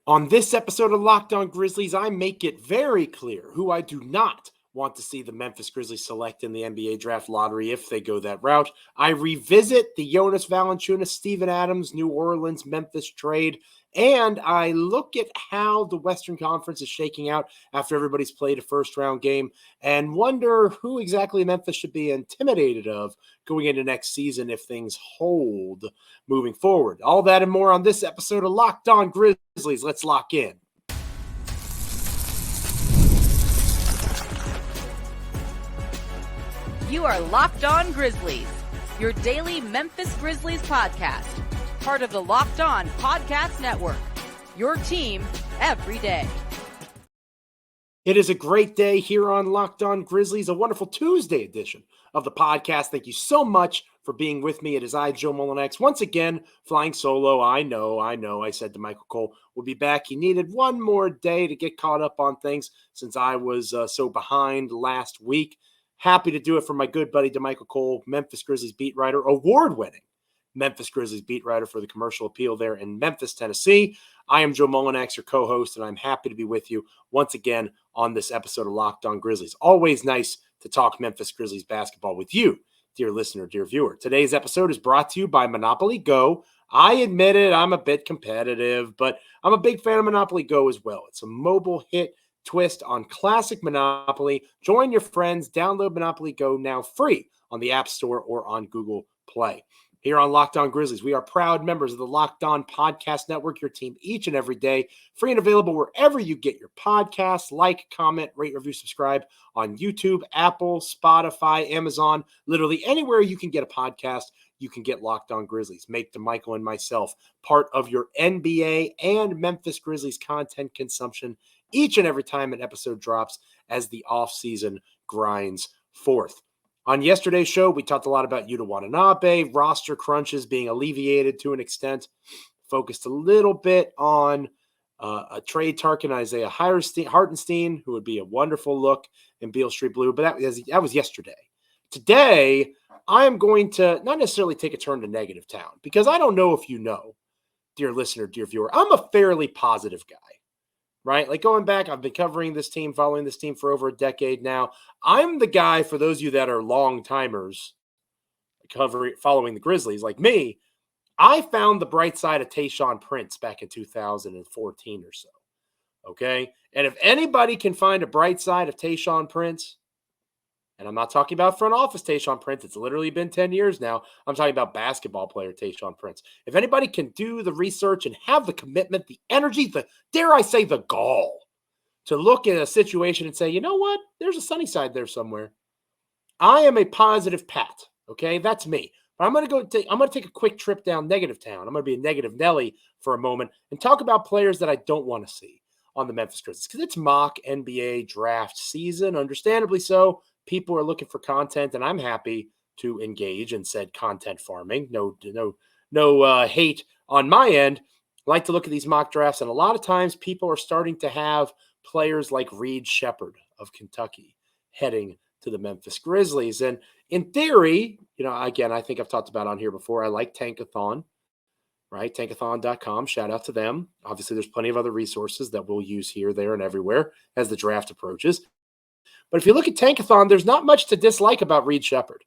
On this episode of Locked On Grizzlies, I make it very clear who I do not want to see the Memphis Grizzlies select in the NBA draft lottery if they go that route. I revisit the Jonas Valanciunas, Steven Adams, New Orleans, Memphis trade, and I look at how the Western Conference is shaking out after everybody's played a first-round game and wonder who exactly Memphis should be intimidated of going into next season if things hold moving forward. All that and more on this episode of Locked On Grizzlies. Let's lock in. You are Locked On Grizzlies, your daily Memphis Grizzlies podcast, part of the Locked On Podcast Network, your team every day. It is a great day here on Locked On Grizzlies, a wonderful Tuesday edition of the podcast. Thank you so much for being with me. It is I, Joe Mullinax, once again flying solo. I know. I said to Michael Cole, we'll be back. He needed one more day to get caught up on things since I was so behind last week. Happy to do it for my good buddy, DeMichael Cole, Memphis Grizzlies beat writer, award-winning Memphis Grizzlies beat writer for the Commercial Appeal there in Memphis, Tennessee. I am Joe Mullinax, your co-host, and I'm happy to be with you once again on this episode of Locked On Grizzlies. Always nice to talk Memphis Grizzlies basketball with you, dear listener, dear viewer. Today's episode is brought to you by Monopoly Go. I admit it, I'm a bit competitive, but I'm a big fan of Monopoly Go as well. It's a mobile hit twist on classic Monopoly. Join your friends. Download Monopoly Go now free on the App Store or on Google Play. Here on Locked On Grizzlies, we are proud members of the Locked On Podcast Network, your team each and every day, free and available wherever you get your podcasts. Like, comment, rate, review, subscribe on YouTube, Apple, Spotify, Amazon, literally anywhere you can get a podcast, you can get Locked On Grizzlies. Make DeMichael and myself part of your NBA and Memphis Grizzlies content consumption each and every time an episode drops as the offseason grinds forth. On yesterday's show, we talked a lot about Yuta Watanabe, roster crunches being alleviated to an extent, focused a little bit on a trade target Isaiah Hartenstein, who would be a wonderful look in Beale Street Blue, but that was yesterday. Today, I am going to not necessarily take a turn to negative town, because I don't know if you know, dear listener, dear viewer, I'm a fairly positive guy. Right? Like going back, I've been covering this team, following this team for over a decade now. I'm the guy, for those of you that are long timers following the Grizzlies like me, I found the bright side of Tayshaun Prince back in 2014 or so. Okay? And if anybody can find a bright side of Tayshaun Prince, and I'm not talking about front office Tayshaun Prince. It's literally been 10 years now. I'm talking about basketball player Tayshaun Prince. If anybody can do the research and have the commitment, the energy, dare I say the gall to look at a situation and say, you know what? There's a sunny side there somewhere. I am a positive Pat. Okay, that's me. But I'm going to take a quick trip down negative town. I'm going to be a negative Nelly for a moment and talk about players that I don't want to see on the Memphis Grizzlies because it's mock NBA draft season, understandably so. People are looking for content, and I'm happy to engage in said content farming. No hate on my end. I like to look at these mock drafts, and a lot of times people are starting to have players like Sheppard of Kentucky heading to the Memphis Grizzlies. And in theory, again, I think I've talked about on here before, I like Tankathon, right? Tankathon.com. Shout out to them. Obviously, there's plenty of other resources that we'll use here, there, and everywhere as the draft approaches. But if you look at Tankathon, there's not much to dislike about Sheppard,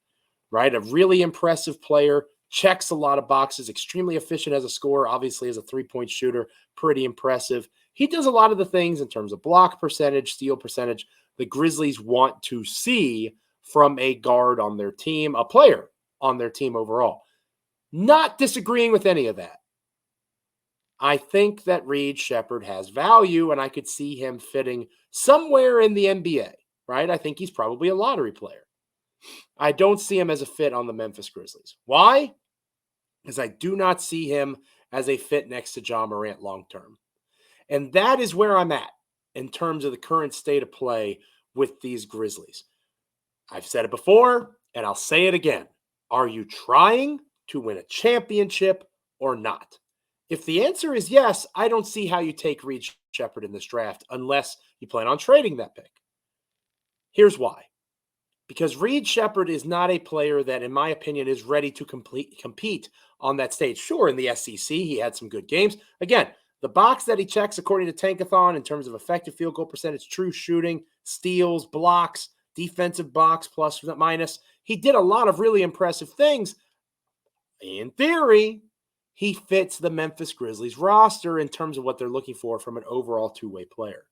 right? A really impressive player, checks a lot of boxes, extremely efficient as a scorer, obviously as a three-point shooter, pretty impressive. He does a lot of the things in terms of block percentage, steal percentage, the Grizzlies want to see from a guard on their team, a player on their team overall. Not disagreeing with any of that. I think that Sheppard has value, and I could see him fitting somewhere in the NBA. Right? I think he's probably a lottery player. I don't see him as a fit on the Memphis Grizzlies. Why? Because I do not see him as a fit next to Ja Morant long-term. And that is where I'm at in terms of the current state of play with these Grizzlies. I've said it before, and I'll say it again. Are you trying to win a championship or not? If the answer is yes, I don't see how you take Sheppard in this draft unless you plan on trading that pick. Here's why. Because Sheppard is not a player that, in my opinion, is ready to compete on that stage. Sure, in the SEC, he had some good games. Again, The box that he checks, according to Tankathon, in terms of effective field goal percentage, true shooting, steals, blocks, defensive box, plus, minus, he did a lot of really impressive things. In theory, he fits the Memphis Grizzlies roster in terms of what they're looking for from an overall two-way player.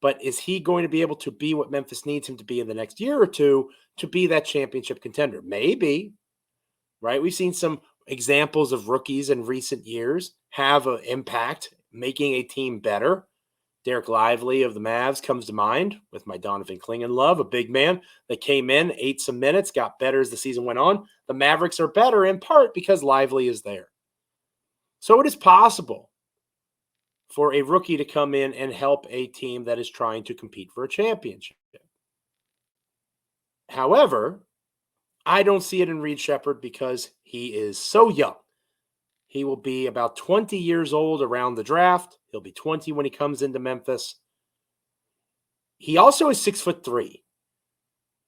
But is he going to be able to be what Memphis needs him to be in the next year or two to be that championship contender? Maybe, right? We've seen some examples of rookies in recent years have an impact, making a team better. Derek Lively of the Mavs comes to mind with my Donovan Clingan love, a big man that came in, ate some minutes, got better as the season went on. The Mavericks are better in part because Lively is there. So it is possible for a rookie to come in and help a team that is trying to compete for a championship. However, I don't see it in Reed Sheppard because he is so young. He will be about 20 years old around the draft. He'll be 20 when he comes into Memphis. He also is 6'3".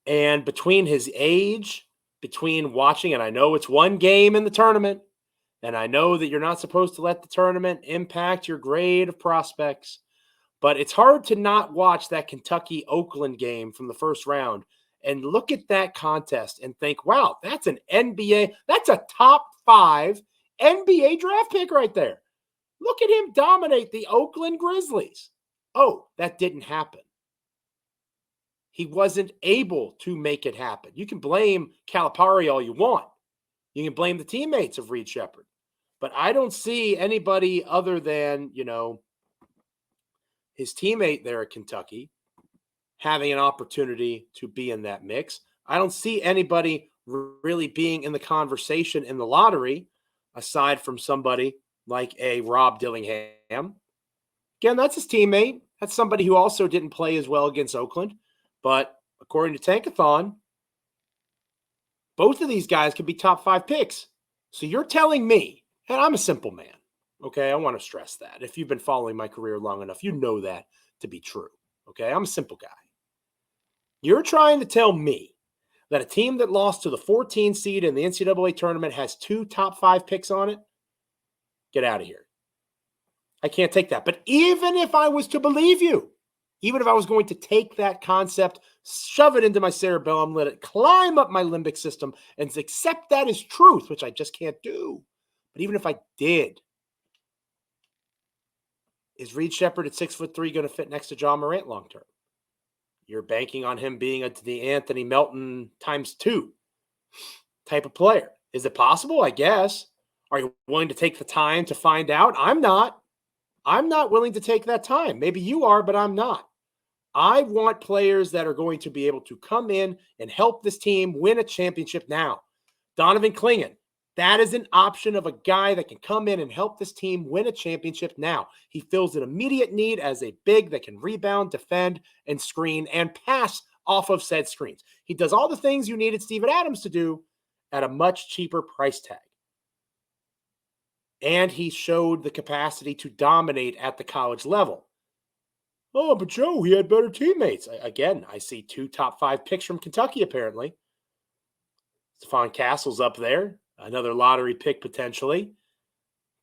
And between his age, between watching, and I know it's one game in the tournament, and I know that you're not supposed to let the tournament impact your grade of prospects, but it's hard to not watch that Kentucky-Oakland game from the first round and look at that contest and think, wow, that's an NBA, that's a top 5 NBA draft pick right there. Look at him dominate the Oakland Grizzlies. Oh, that didn't happen. He wasn't able to make it happen. You can blame Calipari all you want. You can blame the teammates of Reed Sheppard. But I don't see anybody other than, his teammate there at Kentucky having an opportunity to be in that mix. I don't see anybody really being in the conversation in the lottery aside from somebody like a Rob Dillingham. Again, that's his teammate. That's somebody who also didn't play as well against Oakland. But according to Tankathon, both of these guys could be top 5 picks. So you're telling me, and I'm a simple man, okay? I want to stress that. If you've been following my career long enough, you know that to be true, okay? I'm a simple guy. You're trying to tell me that a team that lost to the 14 seed in the NCAA tournament has 2 top 5 picks on it? Get out of here. I can't take that. But even if I was to believe you, even if I was going to take that concept, shove it into my cerebellum, let it climb up my limbic system, and accept that as truth, which I just can't do. But even if I did, is Reed Sheppard at 6'3" going to fit next to John Morant long term? You're banking on him being the Anthony Melton ×2 type of player. Is it possible? I guess. Are you willing to take the time to find out? I'm not. I'm not willing to take that time. Maybe you are, but I'm not. I want players that are going to be able to come in and help this team win a championship now. Donovan Clingan, that is an option of a guy that can come in and help this team win a championship now. He fills an immediate need as a big that can rebound, defend, and screen and pass off of said screens. He does all the things you needed Steven Adams to do at a much cheaper price tag. And he showed the capacity to dominate at the college level. Oh, but Joe, he had better teammates. Again, I see 2 top 5 picks from Kentucky, apparently. Stephon Castle's up there, another lottery pick potentially.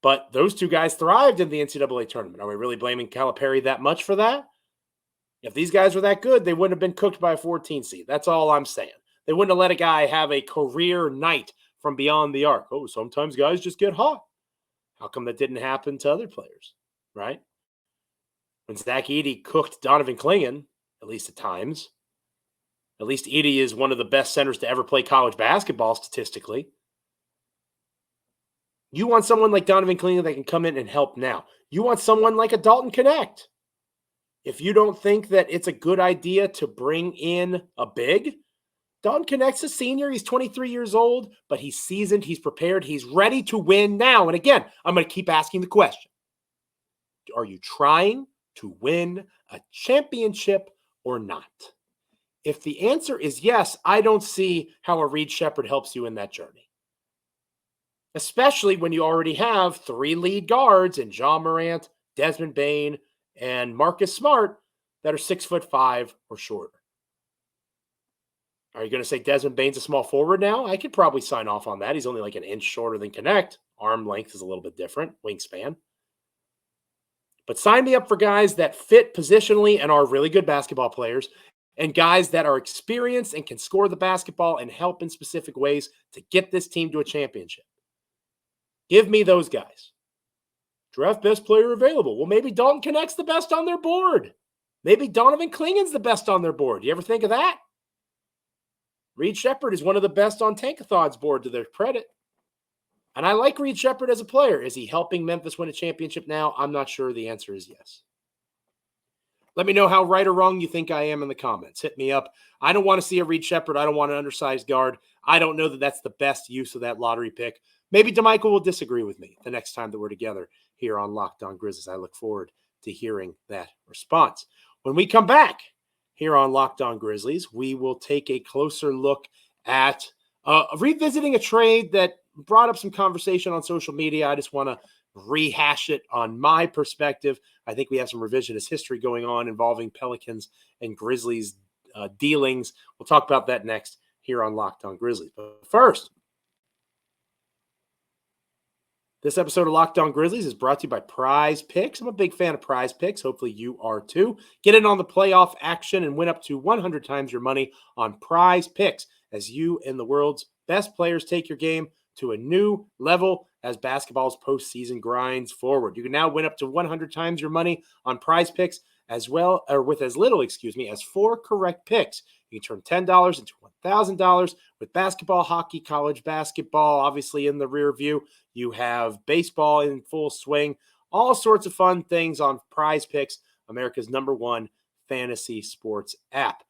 But those 2 guys thrived in the NCAA tournament. Are we really blaming Calipari that much for that? If these guys were that good, they wouldn't have been cooked by a 14 seed. That's all I'm saying. They wouldn't have let a guy have a career night from beyond the arc. Oh, sometimes guys just get hot. How come that didn't happen to other players, right? When Zach Edey cooked Donovan Clingan, at least at times, at least Edey is one of the best centers to ever play college basketball statistically. You want someone like Donovan Clingan that can come in and help now. You want someone like a Dalton Knecht. If you don't think that it's a good idea to bring in a big, Dalton Knecht's a senior. He's 23 years old, but he's seasoned. He's prepared. He's ready to win now. And again, I'm going to keep asking the question. Are you trying to win a championship or not? If the answer is yes, I don't see how a Reed Sheppard helps you in that journey. Especially when you already have 3 lead guards in John Morant, Desmond Bane, and Marcus Smart that are 6'5" or shorter. Are you going to say Desmond Bane's a small forward now? I could probably sign off on that. He's only like an inch shorter than Knecht. Arm length is a little bit different, wingspan. But sign me up for guys that fit positionally and are really good basketball players, and guys that are experienced and can score the basketball and help in specific ways to get this team to a championship. Give me those guys. Draft best player available. Well, maybe Dalton Knecht's the best on their board. Maybe Donovan Clingan's the best on their board. You ever think of that? Reed Sheppard is one of the best on Tankathon's board, to their credit. And I like Reed Sheppard as a player. Is he helping Memphis win a championship now? I'm not sure. The answer is yes. Let me know how right or wrong you think I am in the comments. Hit me up. I don't want to see a Reed Sheppard. I don't want an undersized guard. I don't know that that's the best use of that lottery pick. Maybe DeMichael will disagree with me the next time that we're together here on Locked On Grizzlies. I look forward to hearing that response. When we come back here on Locked On Grizzlies, we will take a closer look at revisiting a trade that brought up some conversation on social media. I just want to rehash it on my perspective. I think we have some revisionist history going on involving Pelicans and Grizzlies dealings. We'll talk about that next here on Locked On Grizzlies. But first, this episode of Locked On Grizzlies is brought to you by Prize Picks. I'm a big fan of Prize Picks. Hopefully you are too. Get in on the playoff action and win up to 100 times your money on Prize Picks as you and the world's best players take your game to a new level as basketball's postseason grinds forward. You can now win up to 100 times your money on Prize Picks as well, or with as little, as 4 correct picks. You can turn $10 into $1,000 with basketball, hockey, college basketball, obviously in the rear view. You have baseball in full swing, all sorts of fun things on Prize Picks, America's #1 fantasy sports app.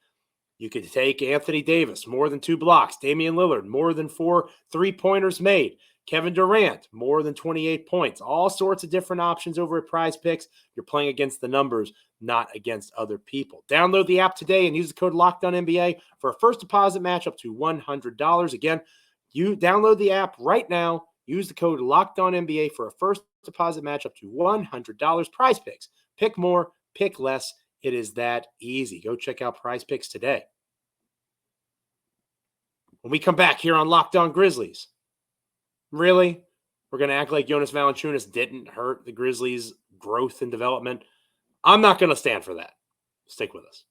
You could take Anthony Davis, more than 2 blocks. Damian Lillard, more than 4 3-pointers made. Kevin Durant, more than 28 points. All sorts of different options over at Prize Picks. You're playing against the numbers, not against other people. Download the app today and use the code LOCKEDONNBA for a first deposit match up to $100. Again, you download the app right now. Use the code LOCKEDONNBA for a first deposit match up to $100. Prize Picks. Pick more, pick less. It is that easy. Go check out Prize Picks today. When we come back here on Locked On Grizzlies, really? We're going to act like Jonas Valanciunas didn't hurt the Grizzlies' growth and development? I'm not going to stand for that. Stick with us.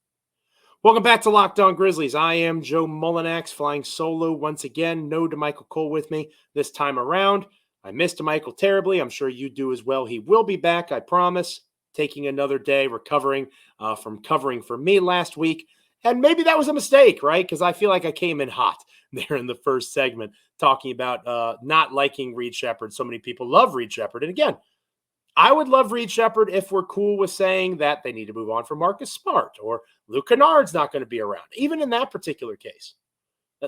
Welcome back to Locked On Grizzlies. I am Joe Mullinax, flying solo once again. No DeMichael Cole with me this time around. I missed DeMichael terribly. I'm sure you do as well. He will be back, I promise. Taking another day, recovering from covering for me last week. And maybe that was a mistake, right? Because I feel like I came in hot there in the first segment talking about not liking Reed Sheppard. So many people love Reed Sheppard. And again, I would love Reed Sheppard if we're cool with saying that they need to move on from Marcus Smart or Luke Kennard's not going to be around. Even in that particular case,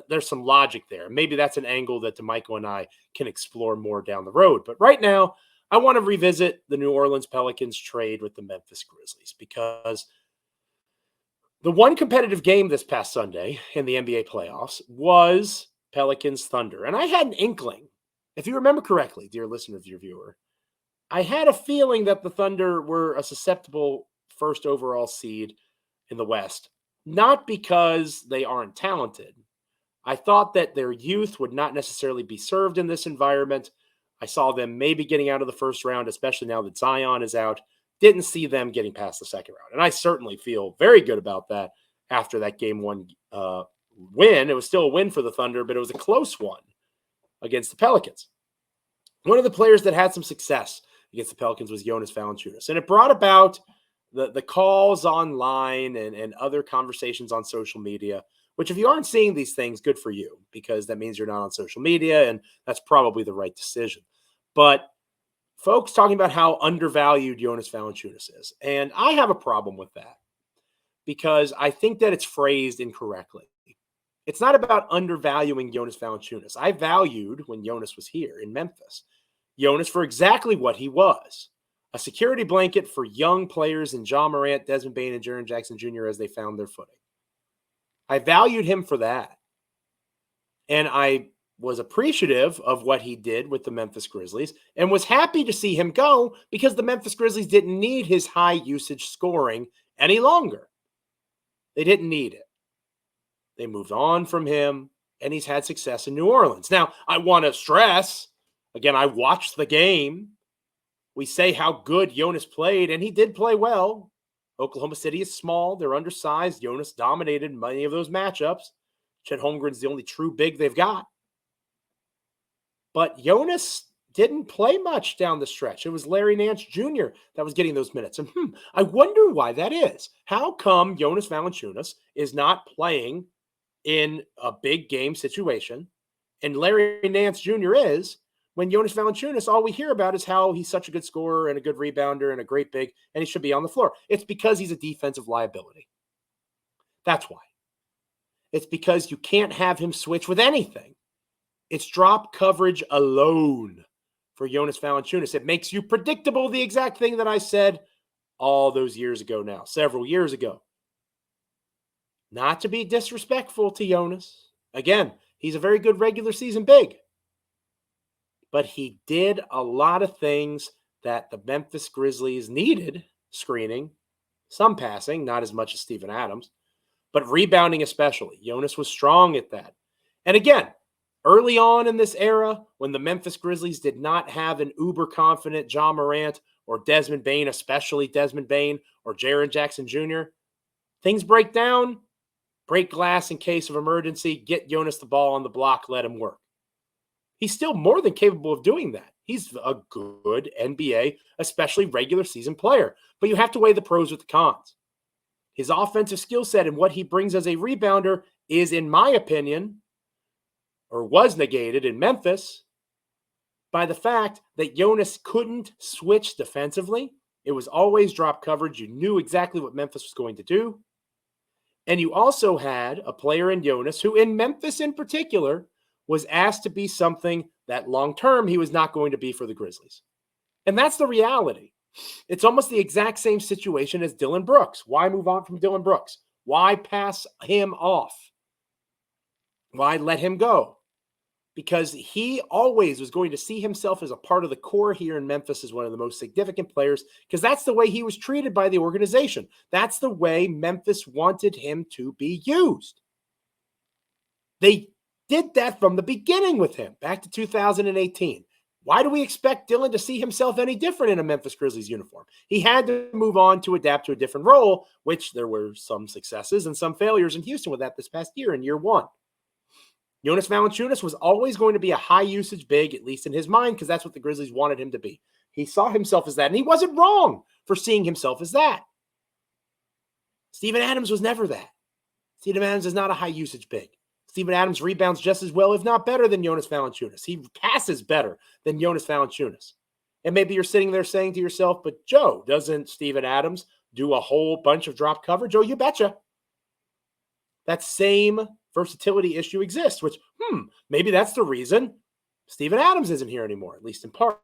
there's some logic there. Maybe that's an angle that DeMichael and I can explore more down the road. But right now, I want to revisit the New Orleans Pelicans trade with the Memphis Grizzlies because the one competitive game this past Sunday in the NBA playoffs was Pelicans Thunder. And I had an inkling, if you remember correctly, dear listener, dear viewer, I had a feeling that the Thunder were a susceptible first overall seed in the West, not because they aren't talented. I thought that their youth would not necessarily be served in this environment. I saw them maybe getting out of the first round, especially now that Zion is out. Didn't see them getting past the second round. And I certainly feel very good about that after that game one win. It was still a win for the Thunder, but it was a close one against the Pelicans. One of the players that had some success against the Pelicans was Jonas Valanciunas. And it brought about the calls online and other conversations on social media, which if you aren't seeing these things, good for you, because that means you're not on social media, and that's probably the right decision. But folks talking about how undervalued Jonas Valanciunas is. And I have a problem with that because I think that it's phrased incorrectly. It's not about undervaluing Jonas Valanciunas. I valued, when Jonas was here in Memphis, Jonas for exactly what he was, a security blanket for young players in John Morant, Desmond Bane, and Jaren Jackson Jr. as they found their footing. I valued him for that. And I was appreciative of what he did with the Memphis Grizzlies and was happy to see him go because the Memphis Grizzlies didn't need his high usage scoring any longer. They didn't need it. They moved on from him, and he's had success in New Orleans. Now, I want to stress, again, I watched the game. we say how good Jonas played, and he did play well. Oklahoma City is small. They're undersized. Jonas dominated many of those matchups. Chet Holmgren's the only true big they've got. But Jonas didn't play much down the stretch. It was Larry Nance Jr. that was getting those minutes. And I wonder why that is. How come Jonas Valanciunas is not playing in a big game situation, and Larry Nance Jr. is, when Jonas Valanciunas, all we hear about is how he's such a good scorer and a good rebounder and a great big, and he should be on the floor. It's because he's a defensive liability. That's why. It's because you can't have him switch with anything. It's drop coverage alone for Jonas Valanciunas. It makes you predictable, the exact thing that I said all those years ago now, several years ago. Not to be disrespectful to Jonas. Again, he's a very good regular season big. But he did a lot of things that the Memphis Grizzlies needed: screening, some passing, not as much as Steven Adams, but rebounding especially. Jonas was strong at that. And again, early on in this era, when the Memphis Grizzlies did not have an uber-confident John Morant or Desmond Bane, especially Desmond Bane or Jaren Jackson Jr., things break down. Break glass in case of emergency, get Jonas the ball on the block, let him work. He's still more than capable of doing that. He's a good NBA, especially regular season player. But you have to weigh the pros with the cons. His offensive skill set and what he brings as a rebounder is, in my opinion, or was negated in Memphis by the fact that Jonas couldn't switch defensively. It was always drop coverage. You knew exactly what Memphis was going to do. And you also had a player in Jonas who, in Memphis in particular, was asked to be something that long-term he was not going to be for the Grizzlies. And that's the reality. It's almost the exact same situation as Dillon Brooks. Why move on from Dillon Brooks? Why pass him off? Why let him go? Because he always was going to see himself as a part of the core here in Memphis as one of the most significant players, because that's the way he was treated by the organization. That's the way Memphis wanted him to be used. They did that from the beginning with him, back to 2018. Why do we expect Dillon to see himself any different in a Memphis Grizzlies uniform? He had to move on to adapt to a different role, which there were some successes and some failures in Houston with that this past year in year one. Jonas Valanciunas was always going to be a high-usage big, at least in his mind, because that's what the Grizzlies wanted him to be. He saw himself as that, and he wasn't wrong for seeing himself as that. Steven Adams was never that. Steven Adams is not a high-usage big. Steven Adams rebounds just as well, if not better, than Jonas Valanciunas. He passes better than Jonas Valanciunas. And maybe you're sitting there saying to yourself, but Joe, doesn't Steven Adams do a whole bunch of drop coverage? Oh, you betcha. That same versatility issue exists, which, maybe that's the reason Steven Adams isn't here anymore, at least in part.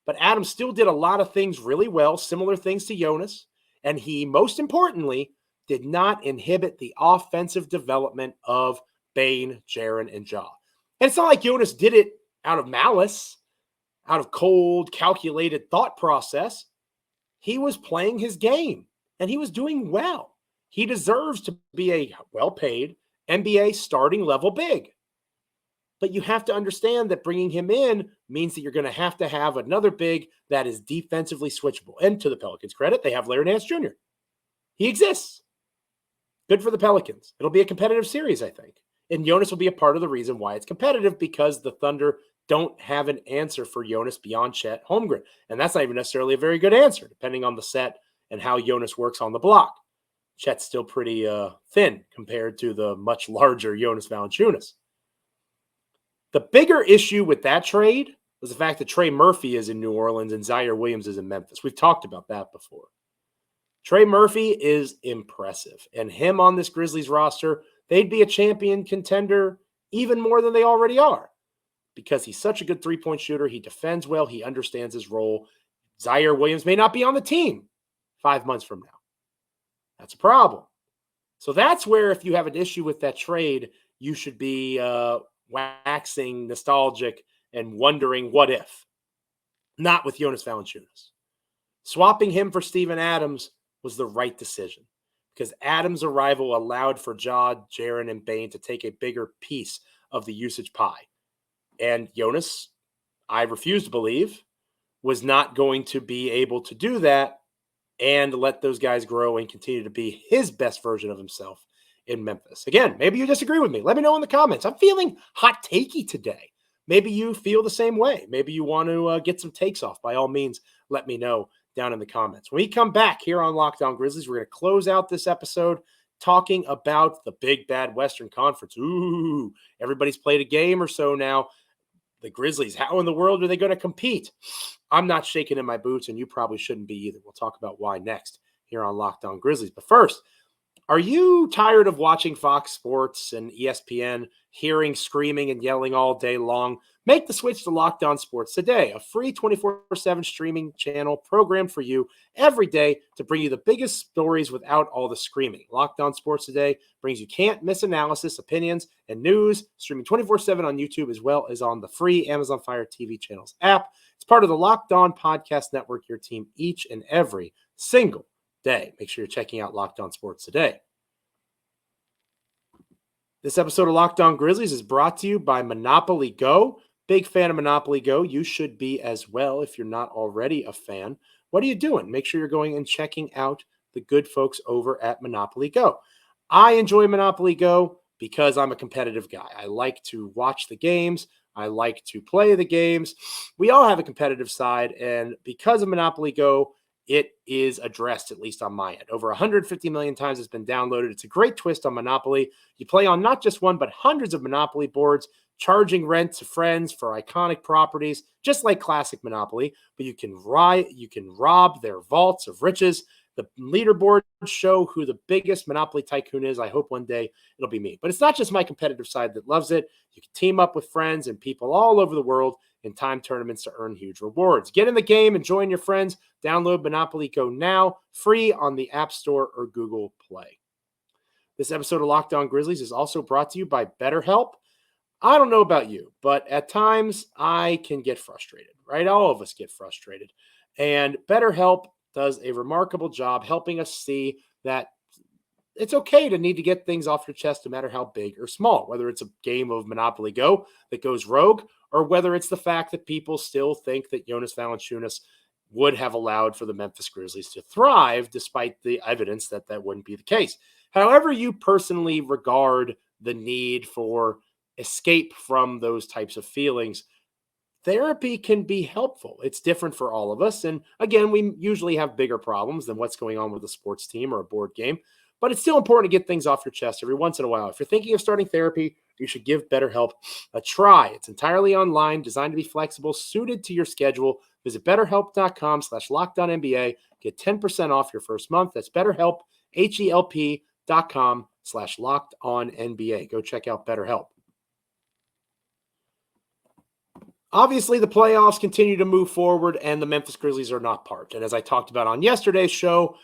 But Adams still did a lot of things really well, similar things to Jonas, and he, most importantly, did not inhibit the offensive development of Bane, Jaren, and Ja. And it's not like Jonas did it out of malice, out of cold, calculated thought process. He was playing his game, and he was doing well. He deserves to be a well-paid NBA starting level big. But you have to understand that bringing him in means that you're going to have another big that is defensively switchable. And to the Pelicans' credit, they have Larry Nance Jr. He exists. Good for the Pelicans. It'll be a competitive series, I think. And Jonas will be a part of the reason why it's competitive, because the Thunder don't have an answer for Jonas beyond Chet Holmgren. And that's not even necessarily a very good answer, depending on the set and how Jonas works on the block. Chet's still pretty thin compared to the much larger Jonas Valanciunas. The bigger issue with that trade was the fact that Trey Murphy is in New Orleans and Zaire Williams is in Memphis. We've talked about that before. Trey Murphy is impressive, and him on this Grizzlies roster, they'd be a champion contender even more than they already are, because he's such a good three-point shooter. He defends well. He understands his role. Zaire Williams may not be on the team 5 months from now. That's a problem. So that's where, if you have an issue with that trade, you should be waxing nostalgic and wondering what if. Not with Jonas Valanciunas. Swapping him for Steven Adams was the right decision, because Adams' arrival allowed for Ja, Jaren, and Bane to take a bigger piece of the usage pie. And Jonas, I refuse to believe, was not going to be able to do that and let those guys grow and continue to be his best version of himself in Memphis. Again, maybe you disagree with me. Let me know in the comments. I'm feeling hot takey today. Maybe you feel the same way. Maybe you want to get some takes off. By all means, let me know down in the comments. When we come back here on Locked On Grizzlies, we're going to close out this episode talking about the big bad Western Conference. Ooh, everybody's played a game or so now. The Grizzlies, how in the world are they going to compete? I'm not shaking in my boots, and you probably shouldn't be either. We'll talk about why next here on Locked On Grizzlies. But first, are you tired of watching Fox Sports and ESPN, hearing screaming and yelling all day long? Make the switch to Locked On Sports today, a free 24/7 streaming channel programmed for you every day to bring you the biggest stories without all the screaming. Locked On Sports Today brings you can't-miss analysis, opinions, and news, streaming 24/7 on YouTube as well as on the free Amazon Fire TV channels app. It's part of the Locked On Podcast Network, your team each and every single day. Make sure you're checking out Locked On Sports Today. This episode of Locked On Grizzlies is brought to you by Monopoly Go. Big fan of Monopoly Go. You should be as well if you're not already a fan. What are you doing? Make sure you're going and checking out the good folks over at Monopoly Go. I enjoy Monopoly Go because I'm a competitive guy. I like to watch the games. I like to play the games. We all have a competitive side, and because of Monopoly Go, it is addressed, at least on my end. Over 150 million times it's been downloaded. It's a great twist on Monopoly. You play on not just one, but hundreds of Monopoly boards, charging rent to friends for iconic properties, just like classic Monopoly, but you can rob their vaults of riches. The leaderboards show who the biggest Monopoly tycoon is. I hope one day it'll be me. But it's not just my competitive side that loves it. You can team up with friends and people all over the world in time tournaments to earn huge rewards. Get in the game and join your friends. Download Monopoly Go now, free on the App Store or Google Play. This episode of Locked On Grizzlies is also brought to you by BetterHelp. I don't know about you, but at times I can get frustrated, right? All of us get frustrated. And BetterHelp does a remarkable job helping us see that it's okay to need to get things off your chest no matter how big or small, whether it's a game of Monopoly Go that goes rogue or whether it's the fact that people still think that Jonas Valanciunas would have allowed for the Memphis Grizzlies to thrive despite the evidence that that wouldn't be the case. However you personally regard the need for escape from those types of feelings, therapy can be helpful. It's different for all of us. And again, we usually have bigger problems than what's going on with a sports team or a board game, but it's still important to get things off your chest every once in a while. If you're thinking of starting therapy, you should give BetterHelp a try. It's entirely online, designed to be flexible, suited to your schedule. Visit BetterHelp.com/LockedOnNBA. Get 10% off your first month. That's BetterHelp, HELP.com/LockedOnNBA. Go check out BetterHelp. Obviously, the playoffs continue to move forward, and the Memphis Grizzlies are not part. And as I talked about on yesterday's show,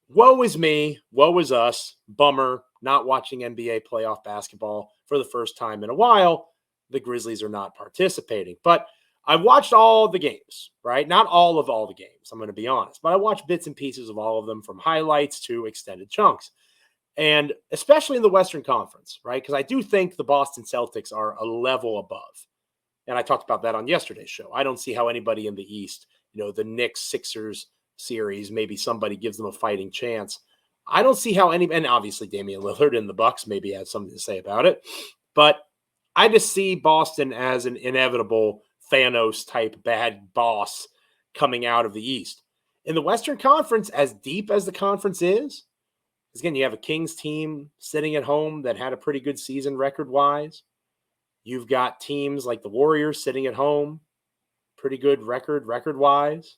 woe is me, woe is us, bummer, not watching NBA playoff basketball for the first time in a while. The Grizzlies are not participating. But I watched all the games, right? Not all the games, I'm going to be honest. But I watched bits and pieces of all of them, from highlights to extended chunks. And especially in the Western Conference, right? Because I do think the Boston Celtics are a level above. And I talked about that on yesterday's show. I don't see how anybody in the East, the Knicks, Sixers series, maybe somebody gives them a fighting chance. I don't see how and obviously Damian Lillard and the Bucks maybe have something to say about it. But I just see Boston as an inevitable Thanos-type bad boss coming out of the East. In the Western Conference, as deep as the conference is, again, you have a Kings team sitting at home that had a pretty good season record-wise. You've got teams like the Warriors sitting at home, pretty good record-wise.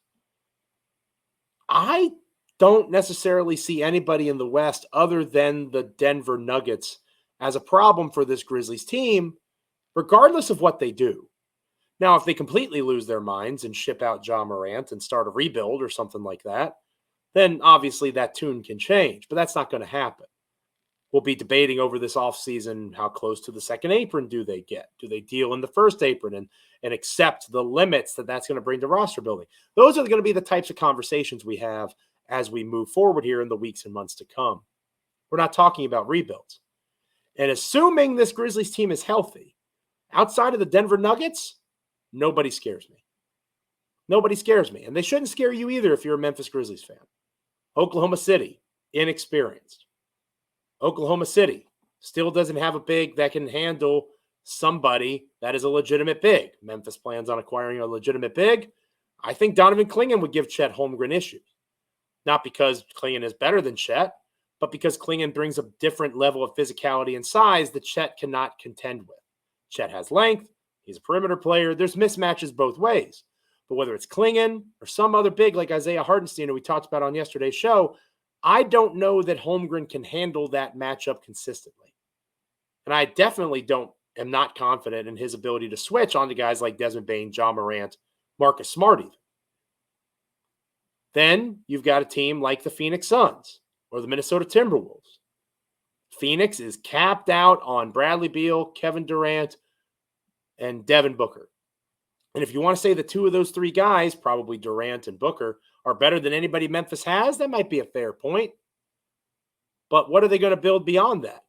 I don't necessarily see anybody in the West other than the Denver Nuggets as a problem for this Grizzlies team, regardless of what they do. Now, if they completely lose their minds and ship out Ja Morant and start a rebuild or something like that, then obviously that tune can change, but that's not going to happen. We'll be debating over this offseason, how close to the second apron do they get? Do they deal in the first apron and accept the limits that that's going to bring to roster building? Those are going to be the types of conversations we have as we move forward here in the weeks and months to come. We're not talking about rebuilds. And assuming this Grizzlies team is healthy, outside of the Denver Nuggets, nobody scares me. Nobody scares me. And they shouldn't scare you either if you're a Memphis Grizzlies fan. Oklahoma City, inexperienced. Oklahoma City still doesn't have a big that can handle somebody that is a legitimate big. Memphis plans on acquiring a legitimate big. I think Donovan Clingan would give Chet Holmgren issues. Not because Clingan is better than Chet, but because Clingan brings a different level of physicality and size that Chet cannot contend with. Chet has length. He's a perimeter player. There's mismatches both ways. But whether it's Clingan or some other big like Isaiah Hartenstein, who we talked about on yesterday's show, I don't know that Holmgren can handle that matchup consistently. And I definitely am not confident in his ability to switch onto guys like Desmond Bane, John Morant, Marcus Smart even. Then you've got a team like the Phoenix Suns or the Minnesota Timberwolves. Phoenix is capped out on Bradley Beal, Kevin Durant, and Devin Booker. And if you want to say the two of those three guys, probably Durant and Booker, are better than anybody Memphis has, that might be a fair point. But what are they going to build beyond that?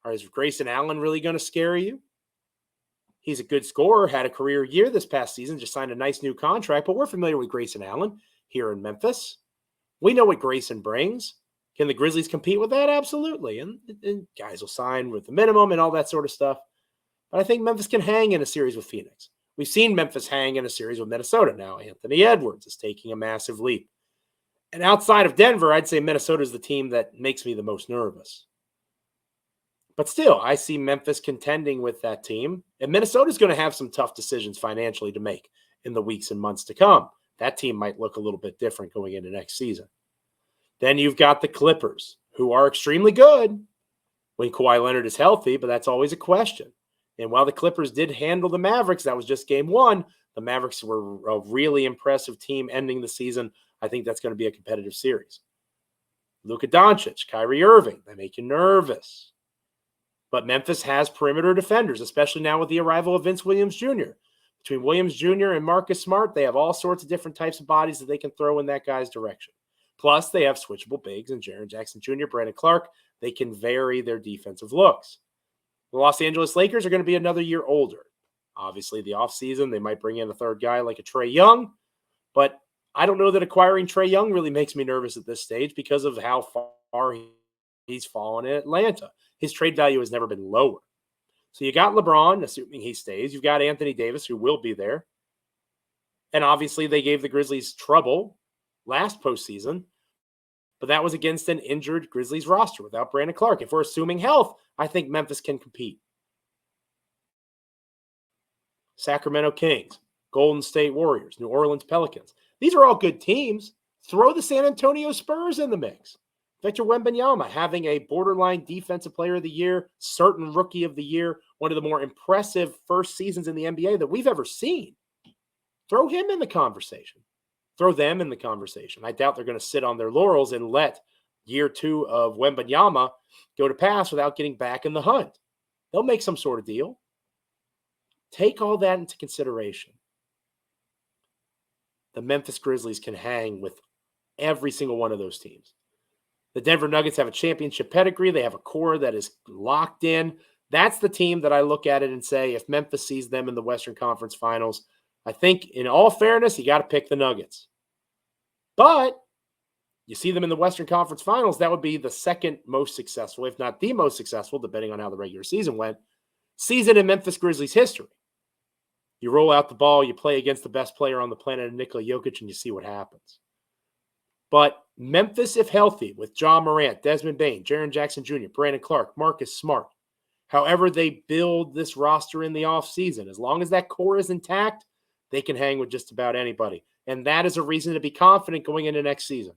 Is Grayson Allen really going to scare you? He's a good scorer, had a career year this past season, just signed a nice new contract, but we're familiar with Grayson Allen here in Memphis. We know what Grayson brings. Can the Grizzlies compete with that? Absolutely. And guys will sign with the minimum and all that sort of stuff. But I think Memphis can hang in a series with Phoenix. We've seen Memphis hang in a series with Minnesota now. Anthony Edwards is taking a massive leap. And outside of Denver, I'd say Minnesota is the team that makes me the most nervous. But still, I see Memphis contending with that team. And Minnesota's going to have some tough decisions financially to make in the weeks and months to come. That team might look a little bit different going into next season. Then you've got the Clippers, who are extremely good when Kawhi Leonard is healthy, but that's always a question. And while the Clippers did handle the Mavericks, that was just game one. The Mavericks were a really impressive team ending the season. I think that's going to be a competitive series. Luka Doncic, Kyrie Irving, they make you nervous. But Memphis has perimeter defenders, especially now with the arrival of Vince Williams Jr. Between Williams Jr. and Marcus Smart, they have all sorts of different types of bodies that they can throw in that guy's direction. Plus, they have switchable bigs and Jaren Jackson Jr., Brandon Clark. They can vary their defensive looks. The Los Angeles Lakers are going to be another year older. Obviously, the offseason, they might bring in a third guy like a Trae Young, but I don't know that acquiring Trae Young really makes me nervous at this stage because of how far he's fallen in Atlanta. His trade value has never been lower. So you got LeBron, assuming he stays. You've got Anthony Davis, who will be there. And obviously, they gave the Grizzlies trouble last postseason, but that was against an injured Grizzlies roster without Brandon Clark. If we're assuming health, I think Memphis can compete. Sacramento Kings, Golden State Warriors, New Orleans Pelicans. These are all good teams. Throw the San Antonio Spurs in the mix. Victor Wembanyama having a borderline defensive player of the year, certain rookie of the year, one of the more impressive first seasons in the NBA that we've ever seen. Throw him in the conversation. Throw them in the conversation. I doubt they're going to sit on their laurels and let year two of Wembanyama go to pass without getting back in the hunt. They'll make some sort of deal. Take all that into consideration. The Memphis Grizzlies can hang with every single one of those teams. The Denver Nuggets have a championship pedigree. They have a core that is locked in. That's the team that I look at it and say, if Memphis sees them in the Western Conference Finals, I think in all fairness, you got to pick the Nuggets. But you see them in the Western Conference Finals, that would be the second most successful, if not the most successful, depending on how the regular season went, season in Memphis Grizzlies history. You roll out the ball, you play against the best player on the planet, Nikola Jokic, and you see what happens. But Memphis, if healthy, with John Morant, Desmond Bane, Jaren Jackson Jr., Brandon Clark, Marcus Smart, however they build this roster in the offseason, as long as that core is intact, they can hang with just about anybody. And that is a reason to be confident going into next season.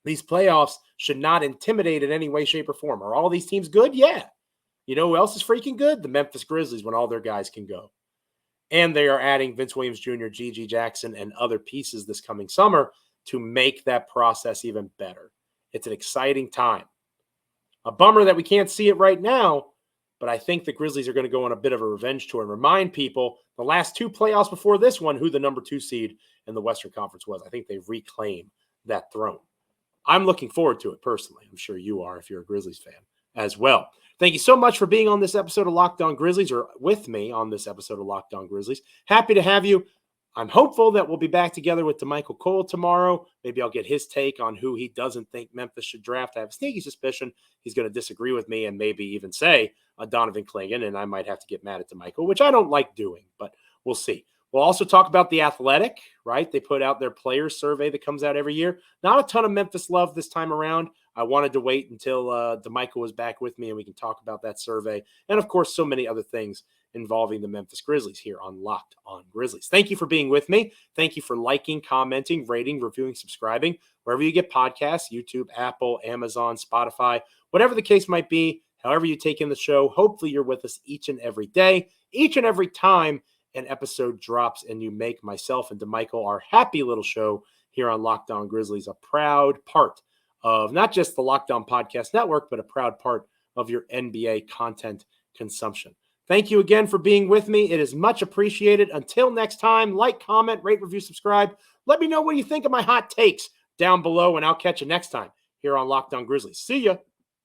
These playoffs should not intimidate in any way, shape, or form. Are all these teams good? Yeah. You know who else is freaking good? The Memphis Grizzlies, when all their guys can go. And they are adding Vince Williams Jr., G.G. Jackson, and other pieces this coming summer to make that process even better. It's an exciting time. A bummer that we can't see it right now, but I think the Grizzlies are going to go on a bit of a revenge tour and remind people the last two playoffs before this one who the number 2 seed in the Western Conference was. I think they reclaim that throne. I'm looking forward to it personally. I'm sure you are if you're a Grizzlies fan as well. Thank you so much for being on this episode of Locked On Grizzlies, or with me on this episode of Locked On Grizzlies. Happy to have you. I'm hopeful that we'll be back together with DeMichael Cole tomorrow. Maybe I'll get his take on who he doesn't think Memphis should draft. I have a sneaky suspicion he's going to disagree with me and maybe even say Donovan Clingan, and I might have to get mad at DeMichael, which I don't like doing, but we'll see. We'll also talk about The Athletic, right? They put out their players survey that comes out every year. Not a ton of Memphis love this time around. I wanted to wait until DeMichael was back with me and we can talk about that survey. And, of course, so many other things involving the Memphis Grizzlies here on Locked On Grizzlies. Thank you for being with me. Thank you for liking, commenting, rating, reviewing, subscribing, wherever you get podcasts, YouTube, Apple, Amazon, Spotify, whatever the case might be, however you take in the show. Hopefully you're with us each and every day, each and every time an episode drops and you make myself and DeMichael, our happy little show here on Locked On Grizzlies, a proud part of not just the Locked On Podcast Network, but a proud part of your NBA content consumption. Thank you again for being with me. It is much appreciated. Until next time, like, comment, rate, review, subscribe. Let me know what you think of my hot takes down below, and I'll catch you next time here on Locked On Grizzlies. See ya.